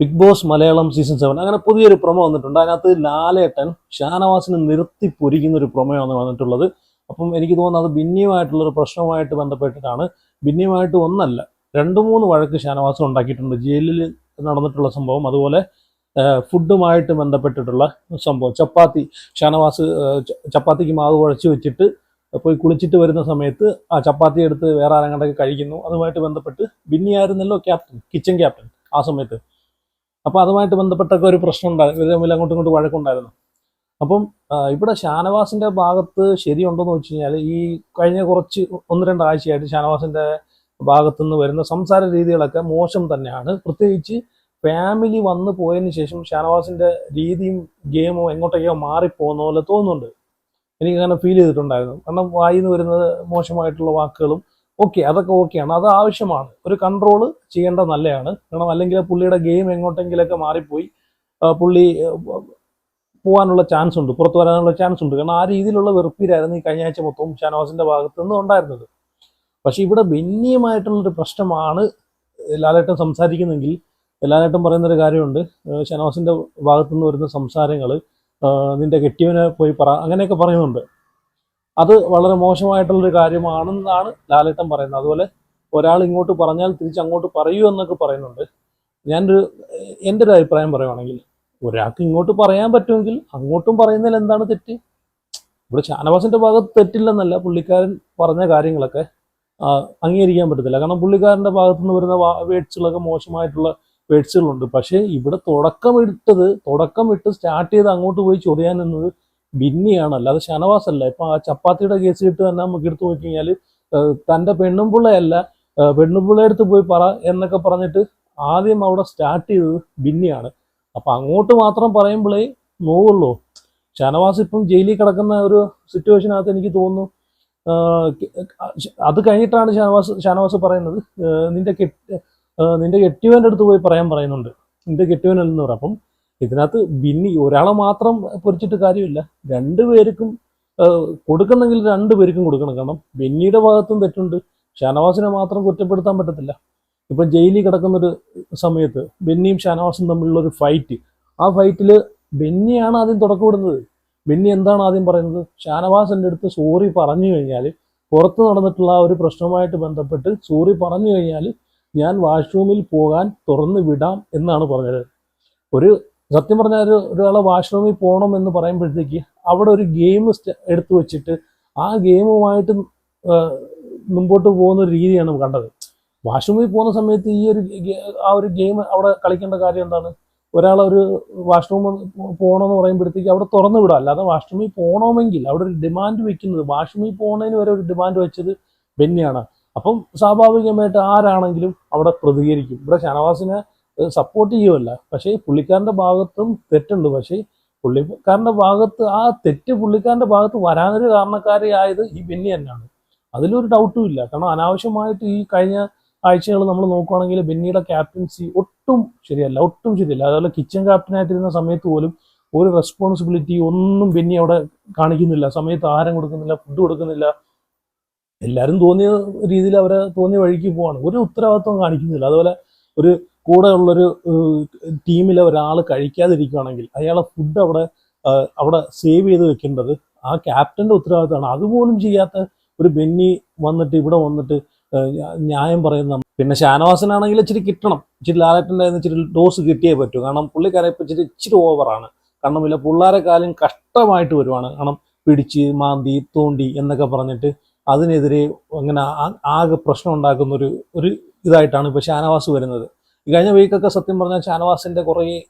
Big boss Malayalam season 7 അങ്ങനെ പുതിയൊരു promo വന്നിട്ടുണ്ട്. അതിനകത്ത് ലാലേട്ടൻ ഷാനവാസിനെ നിർത്തി പൊരിക്കുന്ന ഒരു പ്രൊമോയാണ് വന്നിട്ടുള്ളത്. അപ്പം എനിക്ക് തോന്നുന്നത് അത് ബിന്നിയുമായിട്ടുള്ളൊരു പ്രശ്നവുമായിട്ട് ബന്ധപ്പെട്ടിട്ടാണ്. ബിന്നിയുമായിട്ട് ഒന്നല്ല 2-3 വഴക്ക് ഷാനവാസ് ഉണ്ടാക്കിയിട്ടുണ്ട്. ജയിലിൽ നടന്നിട്ടുള്ള സംഭവം, അതുപോലെ ഫുഡുമായിട്ട് ബന്ധപ്പെട്ടിട്ടുള്ള സംഭവം. ചപ്പാത്തി ഷാനവാസ് ചപ്പാത്തിക്ക് മാവ് കുഴച്ച് വെച്ചിട്ട് പോയി കുളിച്ചിട്ട് വരുന്ന സമയത്ത് ആ ചപ്പാത്തി എടുത്ത് വേറെ ആരെങ്ങണ്ടൊക്കെ കഴിക്കുന്നു. അതുമായിട്ട് ബന്ധപ്പെട്ട് ബിന്നിയായിരുന്നല്ലോ ക്യാപ്റ്റൻ, കിച്ചൺ ക്യാപ്റ്റൻ ആ സമയത്ത്. അപ്പോൾ അതുമായിട്ട് ബന്ധപ്പെട്ടൊക്കെ ഒരു പ്രശ്നം ഉണ്ടായിരുന്നു, ഇവർ തമ്മിൽ അങ്ങോട്ടും ഇങ്ങോട്ടും വഴക്കുണ്ടായിരുന്നു. അപ്പം ഇവിടെ ഷാനവാസിന്റെ ഭാഗത്ത് ശരിയുണ്ടോയെന്ന് വെച്ച് കഴിഞ്ഞാൽ ഈ കഴിഞ്ഞ കുറച്ച് 1-2 ആഴ്ചയായിട്ട് ഷാനവാസിന്റെ ഭാഗത്തുനിന്ന് വരുന്ന സംസാര രീതികളൊക്കെ മോശം തന്നെയാണ്. പ്രത്യേകിച്ച് ഫാമിലി വന്നു പോയതിന് ശേഷം ഷാനവാസിന്റെ രീതിയും ഗെയിമോ എങ്ങോട്ടേക്കോ മാറിപ്പോകുന്ന പോലെ തോന്നുന്നുണ്ട്. എനിക്കങ്ങനെ ഫീൽ ചെയ്തിട്ടുണ്ടായിരുന്നു. കാരണം വായിന്ന് വരുന്നത് മോശമായിട്ടുള്ള വാക്കുകളും അതൊക്കെ ഓക്കെയാണ്, അത് ആവശ്യമാണ്. ഒരു കൺട്രോൾ ചെയ്യേണ്ടത് നല്ലതാണ്. കാരണം അല്ലെങ്കിൽ പുള്ളിയുടെ ഗെയിം എങ്ങോട്ടെങ്കിലൊക്കെ മാറിപ്പോയി പുള്ളി പോകാനുള്ള ചാൻസ് ഉണ്ട്, പുറത്തു വരാനുള്ള ചാൻസ് ഉണ്ട്. കാരണം ആ രീതിയിലുള്ള വെറുപ്പീരായിരുന്നു ഈ കഴിഞ്ഞ ആഴ്ച മൊത്തം ഷാനവാസിന്റെ ഭാഗത്തു നിന്ന് ഉണ്ടായിരുന്നത്. പക്ഷെ ഇവിടെ ബെന്നിയുമായിട്ടുള്ളൊരു പ്രശ്നമാണ് ലാലേട്ടൻ സംസാരിക്കുന്നെങ്കിൽ ലാലേട്ടൻ പറയുന്നൊരു കാര്യമുണ്ട്. ഷാനവാസിന്റെ ഭാഗത്തുനിന്ന് വരുന്ന സംസാരങ്ങൾ നിന്റെ കെട്ടിയവനെ പോയി പറ, അങ്ങനെയൊക്കെ പറയുന്നുണ്ട്. അത് വളരെ മോശമായിട്ടുള്ളൊരു കാര്യമാണെന്നാണ് ലാലേട്ടൻ പറയുന്നത്. അതുപോലെ ഒരാൾ ഇങ്ങോട്ട് പറഞ്ഞാൽ തിരിച്ചങ്ങോട്ട് പറയൂ എന്നൊക്കെ പറയുന്നുണ്ട്. എൻ്റെ ഒരു അഭിപ്രായം പറയുവാണെങ്കിൽ, ഒരാൾക്ക് ഇങ്ങോട്ട് പറയാൻ പറ്റുമെങ്കിൽ അങ്ങോട്ടും പറയുന്നതിൽ എന്താണ് തെറ്റ്? ഇവിടെ ഷാനവാസിന്റെ ഭാഗത്ത് തെറ്റില്ലെന്നല്ല, പുള്ളിക്കാരൻ പറഞ്ഞ കാര്യങ്ങളൊക്കെ അംഗീകരിക്കാൻ പറ്റത്തില്ല. കാരണം പുള്ളിക്കാരൻ്റെ ഭാഗത്തുനിന്ന് വരുന്ന വേഡ്സുകളൊക്കെ മോശമായിട്ടുള്ള വേഡ്സുകളുണ്ട്. പക്ഷേ ഇവിടെ തുടക്കമിട്ട് സ്റ്റാർട്ട് ചെയ്ത് അങ്ങോട്ട് പോയി ചൊറിയാൻ എന്നത് ബിന്നിയാണ്, അല്ലാതെ ഷാനവാസ് അല്ല. ഇപ്പൊ ആ ചപ്പാത്തിയുടെ കേസ് കിട്ട് തന്നെ നമുക്ക് എടുത്തു നോക്കി കഴിഞ്ഞാൽ തൻ്റെ പെണ്ണുംപിള്ളയല്ല, പെണ്ണുംപിള്ള എടുത്ത് പോയി പറ എന്നൊക്കെ പറഞ്ഞിട്ട് ആദ്യം അവിടെ സ്റ്റാർട്ട് ചെയ്തത് ബിന്നിയാണ്. അപ്പൊ അങ്ങോട്ട് മാത്രം പറയുമ്പോഴേ നോവുള്ളൂ. ഷാനവാസ് ഇപ്പം ജയിലിൽ കിടക്കുന്ന ഒരു സിറ്റുവേഷനകത്ത് എനിക്ക് തോന്നുന്നു അത് കഴിഞ്ഞിട്ടാണ് ഷാനവാസ് പറയുന്നത് നിന്റെ കെട്ടിയവൻ്റെ അടുത്ത് പോയി പറയാൻ പറയുന്നുണ്ട്, നിന്റെ കെട്ടിയവനെന്ന് പറയും. അപ്പം ഇതിനകത്ത് ബിന്നി ഒരാളെ മാത്രം പൊരിച്ചിട്ട് കാര്യമില്ല, രണ്ടുപേർക്കും കൊടുക്കുന്നെങ്കിൽ രണ്ടുപേർക്കും കൊടുക്കണം. കാരണം ബെന്നിയുടെ ഭാഗത്തും തെറ്റുണ്ട്, ഷാനവാസിനെ മാത്രം കുറ്റപ്പെടുത്താൻ പറ്റത്തില്ല. ഇപ്പം ജയിലിൽ കിടക്കുന്നൊരു സമയത്ത് ബെന്നിയും ഷാനവാസും തമ്മിലുള്ളൊരു ഫൈറ്റ്, ആ ഫൈറ്റിൽ ബെന്നിയാണ് ആദ്യം തുടക്കമിടുന്നത്. ബെന്നി എന്താണ് ആദ്യം പറയുന്നത്? ഷാനവാസിൻ്റെ അടുത്ത് സോറി പറഞ്ഞു കഴിഞ്ഞാൽ, പുറത്ത് നടന്നിട്ടുള്ള ആ ഒരു പ്രശ്നവുമായിട്ട് ബന്ധപ്പെട്ട് സോറി പറഞ്ഞു കഴിഞ്ഞാൽ ഞാൻ വാഷ്റൂമിൽ പോകാൻ തുറന്നു വിടാം എന്നാണ് പറഞ്ഞത്. സത്യം പറഞ്ഞാൽ ഒരാളെ വാഷ്റൂമിൽ പോകണം എന്ന് പറയുമ്പോഴത്തേക്ക് അവിടെ ഒരു ഗെയിം എടുത്തു വെച്ചിട്ട് ആ ഗെയിമുമായിട്ട് മുമ്പോട്ട് പോകുന്ന ഒരു രീതിയാണ് കണ്ടത്. വാഷ്റൂമിൽ പോകുന്ന സമയത്ത് ആ ഒരു ഗെയിം അവിടെ കളിക്കേണ്ട കാര്യം എന്താണ്? ഒരാളൊരു വാഷ്റൂം പോകണമെന്ന് പറയുമ്പോഴത്തേക്ക് അവിടെ തുറന്നു വിടാം. അല്ലാതെ വാഷ്റൂമിൽ പോകണമെങ്കിൽ അവിടെ ഒരു ഡിമാൻഡ് വെക്കുന്നത്, വാഷ്റൂമിൽ പോകുന്നതിന് വരെ ഒരു ഡിമാൻഡ് വെച്ചത് ബെന്നിയാണ്. അപ്പം സ്വാഭാവികമായിട്ട് ആരാണെങ്കിലും അവിടെ പ്രതികരിക്കും. ഇവിടെ ഷാനവാസിനെ സപ്പോർട്ട് ചെയ്യുമല്ല, പക്ഷേ പുള്ളിക്കാരൻ്റെ ഭാഗത്തും തെറ്റുണ്ട്. പക്ഷേ പുള്ളിക്കാരൻ്റെ ഭാഗത്ത് ആ തെറ്റ് പുള്ളിക്കാരൻ്റെ ഭാഗത്ത് വരാനൊരു കാരണക്കാരിയായത് ഈ ബെന്നി തന്നെയാണ്, അതിലൊരു ഡൗട്ടും ഇല്ല. കാരണം അനാവശ്യമായിട്ട് ഈ കഴിഞ്ഞ ആഴ്ചകൾ നമ്മൾ നോക്കുകയാണെങ്കിൽ ബെന്നിയുടെ ക്യാപ്റ്റൻസി ഒട്ടും ശരിയല്ല. അതുപോലെ കിച്ചൺ ക്യാപ്റ്റനായിട്ടിരുന്ന സമയത്ത് പോലും ഒരു റെസ്പോൺസിബിലിറ്റി ഒന്നും ബെന്നി അവിടെ കാണിക്കുന്നില്ല. സമയത്ത് ആഹാരം കൊടുക്കുന്നില്ല, ഫുഡ് കൊടുക്കുന്നില്ല. എല്ലാവരും തോന്നിയ രീതിയിൽ അവരെ തോന്നിയ വഴിക്ക് പോവാണ്, ഒരു ഉത്തരവാദിത്വം കാണിക്കുന്നില്ല. അതുപോലെ ഒരു കൂടെ ഉള്ളൊരു ടീമിലെ ഒരാൾ കഴിക്കാതിരിക്കുകയാണെങ്കിൽ അയാളെ ഫുഡ് അവിടെ സേവ് ചെയ്ത് വെക്കേണ്ടത് ആ ക്യാപ്റ്റന്റെ ഉത്തരവാദിത്തമാണ്. അതുപോലും ചെയ്യാത്ത ഒരു ബെന്നി വന്നിട്ട് ഇവിടെ വന്നിട്ട് ന്യായം പറയുന്ന. പിന്നെ ഷാനവാസിനാണെങ്കിൽ ഇച്ചിരി കിട്ടണം, ഇച്ചിരി ലാലേട്ടൻ്റെ ഇച്ചിരി ഡോസ് കിട്ടിയേ പറ്റൂ. കാരണം പുള്ളിക്കാരെ ഇപ്പം ഇച്ചിരി ഓവറാണ്. കാരണം ഇല്ല, പിള്ളേരെ കാലം കഷ്ടമായിട്ട് വരുവാണ്. കാരണം പിടിച്ച് മാന്തി തോണ്ടി എന്നൊക്കെ പറഞ്ഞിട്ട് അതിനെതിരെ അങ്ങനെ ആകെ പ്രശ്നം ഉണ്ടാക്കുന്ന ഒരു ഇതായിട്ടാണ് ഇപ്പോൾ ഷാനവാസ് വരുന്നത്. ഈ കഴിഞ്ഞ വീക്കൊക്കെ സത്യം പറഞ്ഞാൽ ഷാനവാസിന്റെ കുറേ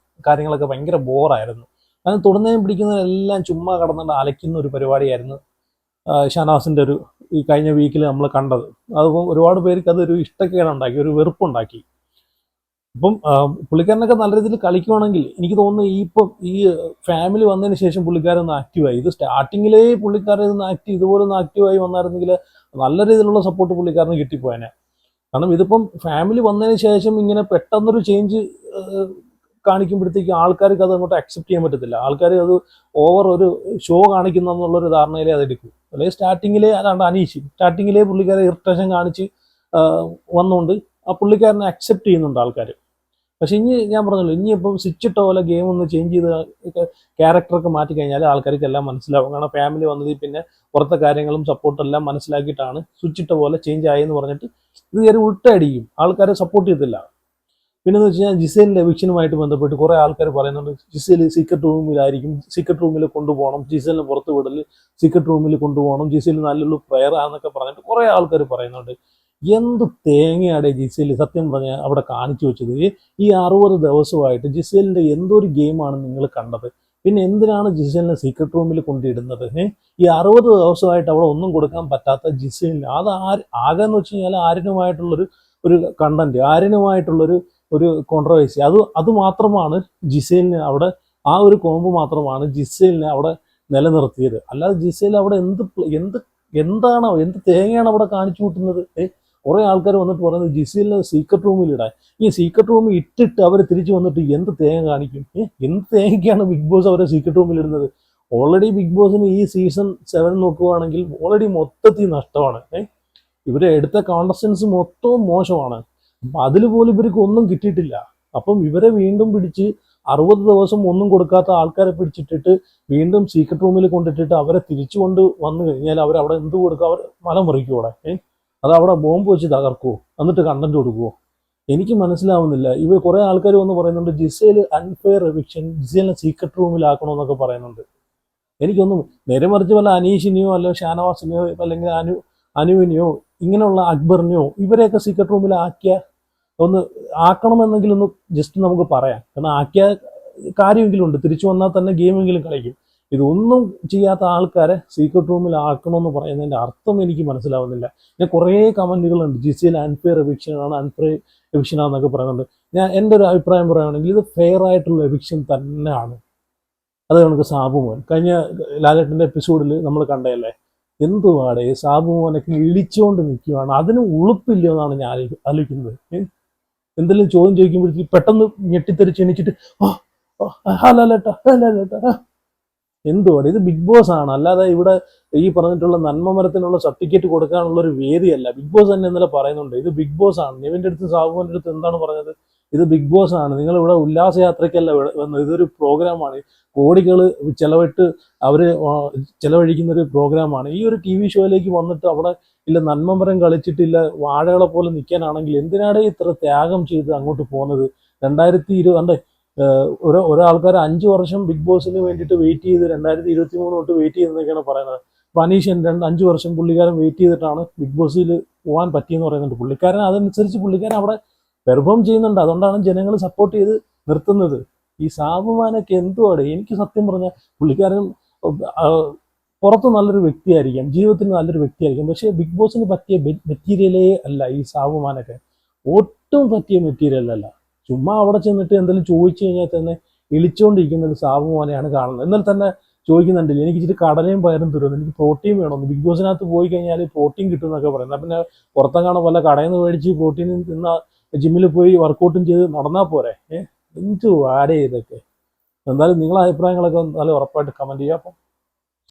കാര്യങ്ങളൊക്കെ ഭയങ്കര ബോറായിരുന്നു. കാരണം തൊടുന്നതിനും പിടിക്കുന്നതിനെല്ലാം ചുമ്മാ കടന്നുകൊണ്ട് അലയ്ക്കുന്ന ഒരു പരിപാടിയായിരുന്നു ഷാനവാസിന്റെ ഈ കഴിഞ്ഞ വീക്കിൽ നമ്മൾ കണ്ടത്. അതുപോലെ ഒരുപാട് പേർക്ക് അതൊരു ഇഷ്ടക്കേടുണ്ടാക്കി, ഒരു വെറുപ്പുണ്ടാക്കി. ഇപ്പം പുള്ളിക്കാരനൊക്കെ നല്ല രീതിയിൽ കളിക്കുവാണെങ്കിൽ എനിക്ക് തോന്നുന്നു ഈ ഫാമിലി വന്നതിന് ശേഷം പുള്ളിക്കാരൊന്ന് ആക്റ്റീവായി. ഇത് സ്റ്റാർട്ടിങ്ങിലേ പുള്ളിക്കാരൻ ഇതുപോലെ ഒന്ന് ആക്റ്റീവായി വന്നായിരുന്നെങ്കിൽ നല്ല രീതിയിലുള്ള സപ്പോർട്ട് പുള്ളിക്കാരന് കിട്ടിപ്പോയനെ. കാരണം ഇതിപ്പം ഫാമിലി വന്നതിന് ശേഷം ഇങ്ങനെ പെട്ടെന്നൊരു ചേഞ്ച് കാണിക്കുമ്പോഴത്തേക്ക് ആൾക്കാർക്ക് അത് അങ്ങോട്ട് അക്സെപ്റ്റ് ചെയ്യാൻ പറ്റത്തില്ല. ആൾക്കാർ അത് ഓവർ ഒരു ഷോ കാണിക്കുന്ന എന്നുള്ളൊരു ധാരണയിലേ അതെടുക്കും. അല്ലെങ്കിൽ സ്റ്റാർട്ടിങ്ങിലേ സ്റ്റാർട്ടിങ്ങിലേ പുള്ളിക്കാരെ ഇറിറ്റേഷൻ കാണിച്ച് വന്നുകൊണ്ട് ആ പുള്ളിക്കാരനെ അക്സെപ്റ്റ് ചെയ്യുന്നുണ്ട് ആൾക്കാർ. പക്ഷെ ഇനി ഞാൻ പറഞ്ഞല്ലോ, ഇനിയിപ്പം സ്വിച്ച് ഇട്ട പോലെ ഗെയിം ഒന്ന് ചേഞ്ച് ചെയ്ത് ക്യാരക്ടറൊക്കെ മാറ്റി കഴിഞ്ഞാൽ ആൾക്കാർക്ക് എല്ലാം മനസ്സിലാവും. കാരണം ഫാമിലി വന്നതിൽ പിന്നെ പുറത്തെ കാര്യങ്ങളും സപ്പോർട്ടും എല്ലാം മനസ്സിലാക്കിയിട്ടാണ് സ്വിച്ച് ഇട്ട പോലെ ചേഞ്ച് ആയി എന്ന് പറഞ്ഞിട്ട് ഇത് കയറി ഉൾട്ടടിക്കും, ആൾക്കാരെ സപ്പോർട്ട് ചെയ്തില്ല. പിന്നെ എന്ന് വെച്ച് കഴിഞ്ഞാൽ ജിസേലിന്റെ എവിക്ഷനുമായിട്ട് ബന്ധപ്പെട്ട് കുറെ ആൾക്കാർ പറയുന്നുണ്ട് ജിസേൽ സീക്രട്ട് റൂമിലായിരിക്കും, സീക്രട്ട് റൂമിൽ കൊണ്ടുപോകണം, ജിസേലിനെ പുറത്ത് വിടൽ, സീക്രട്ട് റൂമിൽ കൊണ്ടുപോകണം, ജിസേൽ നല്ലൊരു പ്ലെയർ ആണെന്നൊക്കെ പറഞ്ഞിട്ട് കുറെ ആൾക്കാർ പറയുന്നുണ്ട്. എന്ത് തേങ്ങയാണ് ജിസേൽ സത്യം പറഞ്ഞാൽ അവിടെ കാണിച്ചു വെച്ചത്? ഈ 60 ദിവസമായിട്ട് ജിസേലിന്റെ എന്തൊരു ഗെയിമാണ് നിങ്ങൾ കണ്ടത്? പിന്നെ എന്തിനാണ് ജിസേലിനെ സീക്രട്ട് റൂമിൽ കൊണ്ടിടുന്നത്? ഈ 60 ദിവസമായിട്ട് അവിടെ ഒന്നും കൊടുക്കാൻ പറ്റാത്ത ജിസേലിന് അത് ആകെന്ന് വെച്ച് കഴിഞ്ഞാൽ ആരിനുമായിട്ടുള്ളൊരു ഒരു കണ്ടന്റ്, ആരിനുമായിട്ടുള്ളൊരു ഒരു കോൺട്രവേഴ്സി, അത് മാത്രമാണ് ജിസേലിന് അവിടെ, ആ ഒരു കോമ്പ് മാത്രമാണ് ജിസേലിനെ അവിടെ നിലനിർത്തിയത്. അല്ലാതെ ജിസേൽ അവിടെ എന്ത് തേങ്ങയാണ് അവിടെ കാണിച്ചു കൂട്ടുന്നത്? കുറെ ആൾക്കാർ വന്നിട്ട് പറയുന്നത് ജിസേലിനെ സീക്രട്ട് റൂമിൽ ഇടാൻ. ഈ സീക്രട്ട് റൂമിൽ ഇട്ടിട്ട് അവർ തിരിച്ചു വന്നിട്ട് എന്ത് തേങ്ങ കാണിക്കും? എന്ത് തേങ്ങയ്ക്കാണ് ബിഗ് ബോസ് അവരെ സീക്രട്ട് റൂമിൽ ഇടുന്നത്? ഓൾറെഡി ബിഗ് ബോസിന് ഈ സീസൺ 7 നോക്കുകയാണെങ്കിൽ ഓൾറെഡി മൊത്തത്തിൽ നഷ്ടമാണ്. ഇവരെ എടുത്ത കോണ്ടസ്റ്റൻസ് മൊത്തവും മോശമാണ്. അപ്പം അതിൽ പോലും ഇവർക്ക് ഒന്നും കിട്ടിയിട്ടില്ല. അപ്പം ഇവരെ വീണ്ടും പിടിച്ച് 60 ദിവസം ഒന്നും കൊടുക്കാത്ത ആൾക്കാരെ പിടിച്ചിട്ടിട്ട് വീണ്ടും സീക്രട്ട് റൂമിൽ കൊണ്ടിട്ടിട്ട് അവരെ തിരിച്ചു കൊണ്ട് വന്നു കഴിഞ്ഞാൽ അവരവിടെ എന്ത് കൊടുക്കുക? അവർ മലം മറിക്കും അവിടെ. അത് അവിടെ ബോംബ് വെച്ച് തകർക്കുമോ? എന്നിട്ട് കണ്ടന്റ് കൊടുക്കുമോ? എനിക്ക് മനസ്സിലാവുന്നില്ല. ഇവർ കുറെ ആൾക്കാർ വന്ന് പറയുന്നുണ്ട് ജിസേൽ അൺഫെയർ എവിക്ഷൻ, ജിസേലിനെ സീക്രട്ട് റൂമിലാക്കണമെന്നൊക്കെ പറയുന്നുണ്ട്. എനിക്കൊന്നും, നേരെ മറിച്ച് വല്ല അനീഷിനെയോ അല്ലെങ്കിൽ ഷാനവാസിനെയോ അല്ലെങ്കിൽ അനുവിനെയോ ഇങ്ങനെയുള്ള അക്ബറിനെയോ ഇവരെയൊക്കെ സീക്രട്ട് റൂമിലാക്കിയ ഒന്ന് ആക്കണമെന്നെങ്കിലും ഒന്ന് ജസ്റ്റ് നമുക്ക് പറയാം. കാരണം ആക്കിയ കാര്യമെങ്കിലും ഉണ്ട്, തിരിച്ചു വന്നാൽ തന്നെ ഗെയിമെങ്കിലും കളിക്കും. ഇതൊന്നും ചെയ്യാത്ത ആൾക്കാരെ സീക്രട്ട് റൂമിൽ ആക്കണമെന്ന് പറയുന്നതിൻ്റെ അർത്ഥം എനിക്ക് മനസ്സിലാവുന്നില്ല. ഞാൻ കുറേ കമൻറ്റുകളുണ്ട് ജിസേൽ അൺഫെയർ എവിക്ഷനാണ്, അൺഫെയർ എവിക്ഷനാണെന്നൊക്കെ പറയുന്നുണ്ട്. ഞാൻ എൻ്റെ ഒരു അഭിപ്രായം പറയുകയാണെങ്കിൽ ഇത് ഫെയർ ആയിട്ടുള്ള എവിക്ഷൻ തന്നെയാണ്. അത് നമുക്ക് സാബുമോൻ കഴിഞ്ഞ ലാലേട്ടൻ്റെ എപ്പിസോഡിൽ നമ്മൾ കണ്ടതല്ലേ, എന്തുവാടേ സാബുമോനൊക്കെ ഇളിച്ചുകൊണ്ട് നിൽക്കുകയാണ്. അതിന് ഉളുപ്പില്ല എന്നാണ് ഞാൻ ആലോചിക്കുന്നത്. എന്തെങ്കിലും ചോദ്യം ചോദിക്കുമ്പോഴത്തേക്ക് പെട്ടെന്ന് ഞെട്ടിത്തെറിച്ച് എണീച്ചിട്ട് ലാലേട്ടാ എന്തുവാണ് ഇത്? ബിഗ് ബോസ് ആണ്, അല്ലാതെ ഇവിടെ ഈ പറഞ്ഞിട്ടുള്ള നന്മ മരത്തിനുള്ള സർട്ടിഫിക്കറ്റ് കൊടുക്കാനുള്ള ഒരു വേദിയല്ല. ബിഗ് ബോസ് തന്നെ ഇന്നലെ പറയുന്നുണ്ട് ഇത് ബിഗ് ബോസ് ആണ്. നിവിൻ്റെ അടുത്ത് സാബുവിൻ്റെ അടുത്ത് എന്താണ് പറഞ്ഞത്? ഇത് ബിഗ് ബോസ് ആണ്, നിങ്ങൾ ഇവിടെ ഉല്ലാസയാത്രയ്ക്കല്ല വന്നത്, ഇതൊരു പ്രോഗ്രാമാണ്, കോടികൾ ചെലവിട്ട് അവര് ചെലവഴിക്കുന്ന ഒരു പ്രോഗ്രാമാണ്. ഈ ഒരു TV ഷോയിലേക്ക് വന്നിട്ട് അവിടെ ഇല്ല നന്മമരം കളിച്ചിട്ടില്ല വാഴകളെ പോലെ നിൽക്കാനാണെങ്കിൽ എന്തിനാണ് ഇത്ര ത്യാഗം ചെയ്ത് അങ്ങോട്ട് പോകുന്നത്? 2020 ഒരാൾക്കാർ 5 വർഷം ബിഗ് ബോസിന് വേണ്ടിയിട്ട് വെയിറ്റ് ചെയ്ത് 2023 തൊട്ട് വെയിറ്റ് ചെയ്തെന്നൊക്കെയാണ് പറയുന്നത്. അനീഷൻ 5 വർഷം പുള്ളിക്കാരൻ വെയിറ്റ് ചെയ്തിട്ടാണ് ബിഗ് ബോസിൽ പോകാൻ പറ്റിയെന്ന് പറയുന്നുണ്ട്. പുള്ളിക്കാരൻ അതനുസരിച്ച് പുള്ളിക്കാരൻ അവിടെ പെർഫോം ചെയ്യുന്നുണ്ട്, അതുകൊണ്ടാണ് ജനങ്ങൾ സപ്പോർട്ട് ചെയ്ത് നിർത്തുന്നത്. ഈ സാബുമാനൊക്കെ എന്തുവാണ്? എനിക്ക് സത്യം പറഞ്ഞാൽ പുള്ളിക്കാരൻ പുറത്ത് നല്ലൊരു വ്യക്തിയായിരിക്കാം, ജീവിതത്തിൽ നല്ലൊരു വ്യക്തിയായിരിക്കും, പക്ഷേ ബിഗ് ബോസിന് പറ്റിയ മെറ്റീരിയലേ അല്ല ഈ സാബുമാനൊക്കെ. ഒട്ടും പറ്റിയ മെറ്റീരിയൽ അല്ല. ചുമ്മാ അവിടെ ചെന്നിട്ട് എന്തെങ്കിലും ചോദിച്ചു കഴിഞ്ഞാൽ തന്നെ ഇളിച്ചുകൊണ്ടിരിക്കുന്ന ഒരു സാബുമാനെയാണ് കാണുന്നത്. എന്നാൽ തന്നെ ചോദിക്കുന്നുണ്ടല്ലോ, എനിക്ക് ഇച്ചിരി കടലയും പയറും തരുമെന്ന്, എനിക്ക് പ്രോട്ടീൻ വേണമെന്ന്. ബിഗ് ബോസിനകത്ത് പോയി കഴിഞ്ഞാൽ പ്രോട്ടീൻ കിട്ടും എന്നൊക്കെ പറയുന്നത്. പിന്നെ പുറത്തെങ്ങാണോ വല്ല കടയിൽ നിന്ന് മേടിച്ച് പ്രോട്ടീൻ തിന്ന ജിമ്മിൽ പോയി വർക്കൗട്ടും ചെയ്ത് നടന്നാൽ പോരെ? എന്ത് വാടേ ഇതൊക്കെ. എന്തായാലും നിങ്ങളെ അഭിപ്രായങ്ങളൊക്കെ നല്ല ഉറപ്പായിട്ട് കമൻറ്റ് ചെയ്യാം. അപ്പം